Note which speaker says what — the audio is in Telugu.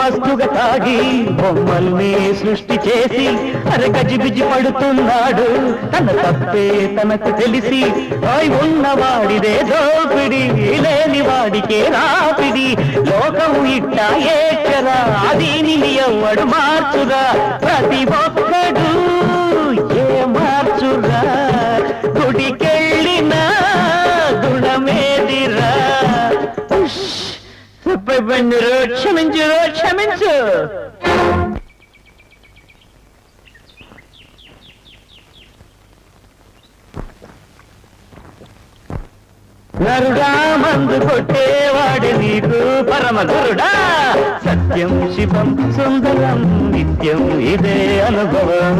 Speaker 1: మస్తుగా తాగి బొమ్మల్ని సృష్టి చేసి గజిబిజి పడుతున్నాడు. తన తప్పే తనకు తెలిసి ఉన్నవాడిదే దోపిడి, లేని వాడికే రాపిడి. లోకం ఇట్ట ఏచరా, దీనిని ఎవ్వడు మార్చురా. ప్రతి ఒక్కడు ఏ మార్చురా, గుడికెళ్ళినా గుణమేదిరా. క్షమించు క్షమించు. నరుడా మందు కొట్టేవాడు నీకు పరమ గురుడా. సత్యం శివం సుందరం నిత్యం ఇదే అనుభవం.